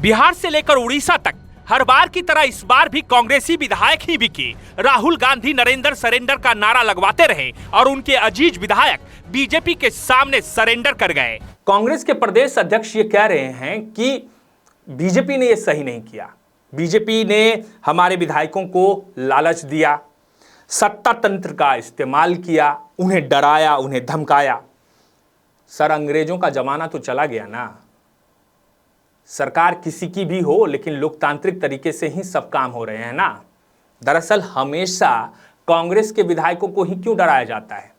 बिहार से लेकर उड़ीसा तक हर बार की तरह इस बार भी कांग्रेसी विधायक ही बिके। राहुल गांधी नरेंद्र सरेंडर का नारा लगवाते रहे और उनके अजीज विधायक बीजेपी के सामने सरेंडर कर गए। कांग्रेस के प्रदेश अध्यक्ष ये कह रहे हैं कि बीजेपी ने ये सही नहीं किया, बीजेपी ने हमारे विधायकों को लालच दिया, सत्ता तंत्र का इस्तेमाल किया, उन्हें डराया, उन्हें धमकाया। सर, अंग्रेजों का जमाना तो चला गया ना। सरकार किसी की भी हो, लेकिन लोकतांत्रिक तरीके से ही सब काम हो रहे हैं ना। दरअसल हमेशा कांग्रेस के विधायकों को ही क्यों डराया जाता है?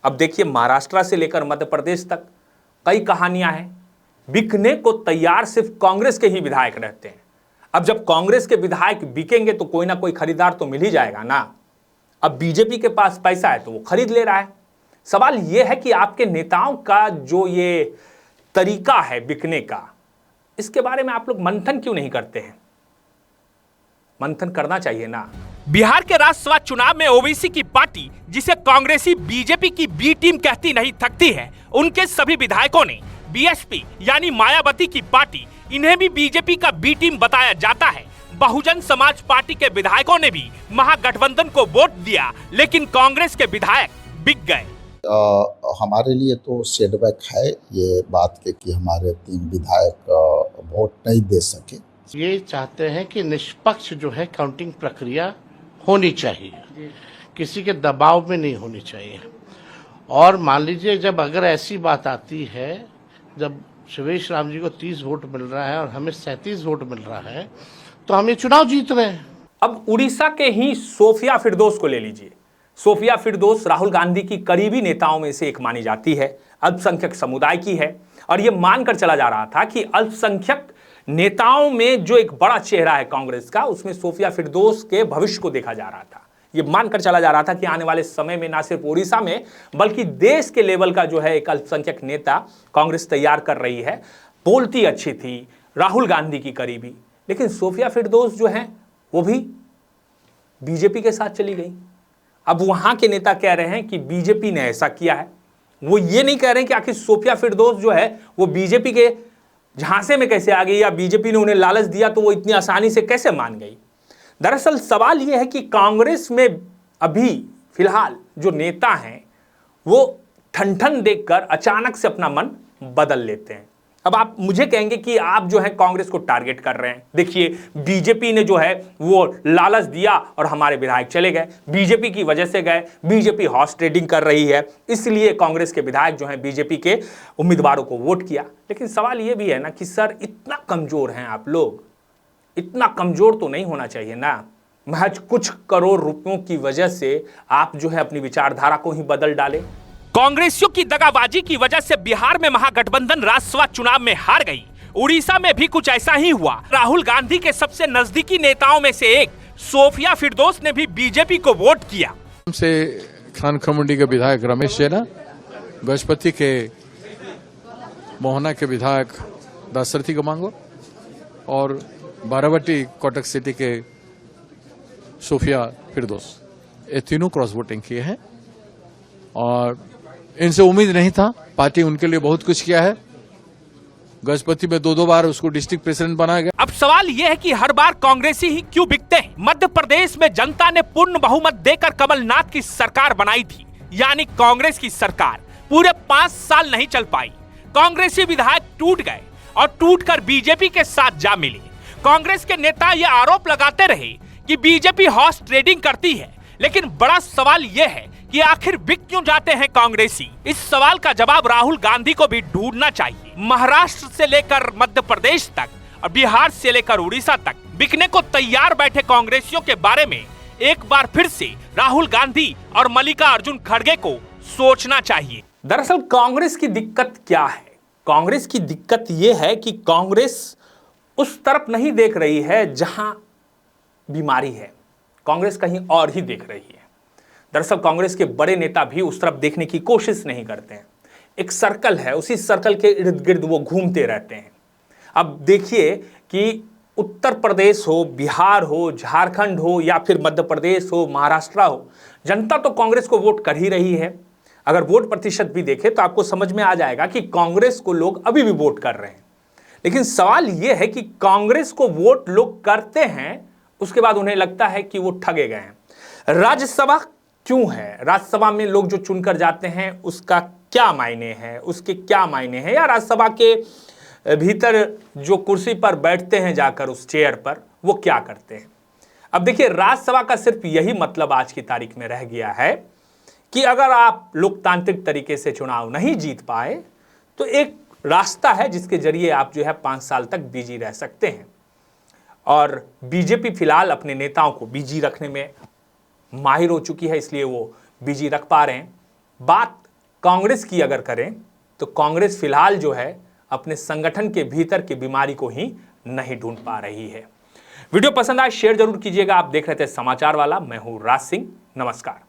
अब देखिए, महाराष्ट्र से लेकर मध्य प्रदेश तक कई कहानियां हैं। बिकने को तैयार सिर्फ कांग्रेस के ही विधायक रहते हैं। अब जब कांग्रेस के विधायक बिकेंगे तो कोई ना कोई खरीदार तो मिल ही जाएगा ना। अब बीजेपी के पास पैसा है तो वो खरीद ले रहा है। सवाल यह है कि आपके नेताओं का जो ये तरीका है बिकने का, इसके बारे में आप लोग मंथन क्यों नहीं करते हैं? मंथन करना चाहिए ना। बिहार के राज्यसभा चुनाव में ओबीसी की पार्टी, जिसे कांग्रेसी बीजेपी की बी टीम कहती नहीं थकती है, उनके सभी विधायकों ने बीएसपी यानी मायावती की पार्टी, इन्हें भी बीजेपी का बी टीम बताया जाता है। बहुजन समाज पार्टी के विधायकों ने भी महागठबंधन को वोट दिया, लेकिन कांग्रेस के विधायक बिक गए। हमारे लिए तो सेटबैक है ये बात के कि हमारे 3 विधायक वोट नहीं दे सके। ये चाहते हैं कि निष्पक्ष जो है काउंटिंग प्रक्रिया होनी चाहिए, किसी के दबाव में नहीं होनी चाहिए। और मान लीजिए जब अगर ऐसी बात आती है, जब शिवेश राम जी को 30 वोट मिल रहा है और हमें 37 वोट मिल रहा है, तो हम ये चुनाव जीत रहे हैं। अब उड़ीसा के ही सोफिया फिरदौस को ले लीजिए। सोफिया फिरदौस राहुल गांधी की करीबी नेताओं में से एक मानी जाती है, अल्पसंख्यक समुदाय की है, और यह मानकर चला जा रहा था कि अल्पसंख्यक नेताओं में जो एक बड़ा चेहरा है कांग्रेस का, उसमें सोफिया फिरदौस के भविष्य को देखा जा रहा था। यह मानकर चला जा रहा था कि आने वाले समय में ना सिर्फ उड़ीसा में बल्कि देश के लेवल का जो है एक अल्पसंख्यक नेता कांग्रेस तैयार कर रही है। बोलती अच्छी थी, राहुल गांधी की करीबी, लेकिन सोफिया फिरदौस जो है वो भी बीजेपी के साथ चली गई। अब वहां के नेता कह रहे हैं कि बीजेपी ने ऐसा किया है। वो ये नहीं कह रहे हैं कि आखिर सोफिया फिरदौस जो है वो बीजेपी के झांसे में कैसे आ गई, या बीजेपी ने उन्हें लालच दिया तो वो इतनी आसानी से कैसे मान गई। दरअसल सवाल यह है कि कांग्रेस में अभी फिलहाल जो नेता हैं वो ठन देखकर अचानक से अपना मन बदल लेते हैं। अब आप मुझे कहेंगे कि आप जो है कांग्रेस को टारगेट कर रहे हैं। देखिए, बीजेपी ने जो है वो लालच दिया और हमारे विधायक चले गए, बीजेपी की वजह से गए, बीजेपी हॉर्स ट्रेडिंग कर रही है, इसलिए कांग्रेस के विधायक जो है बीजेपी के उम्मीदवारों को वोट किया। लेकिन सवाल ये भी है ना कि सर, इतना कमजोर हैं आप लोग, इतना कमजोर तो नहीं होना चाहिए ना। महज कुछ करोड़ रुपयों की वजह से आप जो है अपनी विचारधारा को ही बदल डाले। कांग्रेसियों की दगाबाजी की वजह से बिहार में महागठबंधन राज्यसभा चुनाव में हार गई। उड़ीसा में भी कुछ ऐसा ही हुआ। राहुल गांधी के सबसे नजदीकी नेताओं में से एक सोफिया फिरदौस ने भी बीजेपी को वोट किया। से खान खमुंडी के विधायक रमेश जैना, गजपति के मोहना के विधायक दासरथी गमांगो और बारावटी कोटक सिटी के सोफिया फिरदौस, ये तीनों क्रॉस वोटिंग किए हैं और इनसे उम्मीद नहीं था। पार्टी उनके लिए बहुत कुछ किया है। गजपति में 2 बार उसको डिस्ट्रिक्ट प्रेसिडेंट बनाया गया। अब सवाल यह है कि हर बार कांग्रेसी ही क्यों बिकते हैं? मध्य प्रदेश में जनता ने पूर्ण बहुमत देकर कमलनाथ की सरकार बनाई थी, यानी कांग्रेस की सरकार पूरे 5 साल नहीं चल पाई। कांग्रेसी विधायक टूट गए और टूटकर बीजेपी के साथ जा मिले। कांग्रेस के नेता ये आरोप लगाते रहे कि बीजेपी हॉर्स ट्रेडिंग करती है, लेकिन बड़ा सवाल यह है कि आखिर बिक क्यों जाते हैं कांग्रेसी? इस सवाल का जवाब राहुल गांधी को भी ढूंढना चाहिए। महाराष्ट्र से लेकर मध्य प्रदेश तक और बिहार से लेकर उड़ीसा तक बिकने को तैयार बैठे कांग्रेसियों के बारे में एक बार फिर से राहुल गांधी और मल्लिकार्जुन खड़गे को सोचना चाहिए। दरअसल कांग्रेस की दिक्कत क्या है? कांग्रेस की दिक्कत यह है कि कांग्रेस उस तरफ नहीं देख रही है जहां बीमारी है, कांग्रेस कहीं और ही देख रही है। दरअसल कांग्रेस के बड़े नेता भी उस तरफ देखने की कोशिश नहीं करते हैं। एक सर्कल है, उसी सर्कल के इर्द गिर्द वो घूमते रहते हैं। अब देखिए कि उत्तर प्रदेश हो, बिहार हो, झारखंड हो या फिर मध्य प्रदेश हो, महाराष्ट्र हो, जनता तो कांग्रेस को वोट कर ही रही है। अगर वोट प्रतिशत भी देखें तो आपको समझ में आ जाएगा कि कांग्रेस को लोग अभी भी वोट कर रहे हैं। लेकिन सवाल यह है कि कांग्रेस को वोट लोग करते हैं, उसके बाद उन्हें लगता है कि वो ठगे गए हैं। राज्यसभा क्यों है? राज्यसभा में लोग जो चुनकर जाते हैं उसका क्या मायने है, उसके क्या मायने हैं, या राज्यसभा के भीतर जो कुर्सी पर बैठते हैं जाकर उस चेयर पर, वो क्या करते हैं? अब देखिए, राज्यसभा का सिर्फ यही मतलब आज की तारीख में रह गया है कि अगर आप लोकतांत्रिक तरीके से चुनाव नहीं जीत पाए तो एक रास्ता है जिसके जरिए आप जो है 5 साल तक बिजी रह सकते हैं। और बीजेपी फिलहाल अपने नेताओं को बिजी रखने में माहिर हो चुकी है, इसलिए वो बिजी रख पा रहे हैं। बात कांग्रेस की अगर करें तो कांग्रेस फिलहाल जो है अपने संगठन के भीतर की बीमारी को ही नहीं ढूंढ पा रही है। वीडियो पसंद आए शेयर जरूर कीजिएगा। आप देख रहे थे समाचार वाला, मैं हूं राज सिंह। नमस्कार।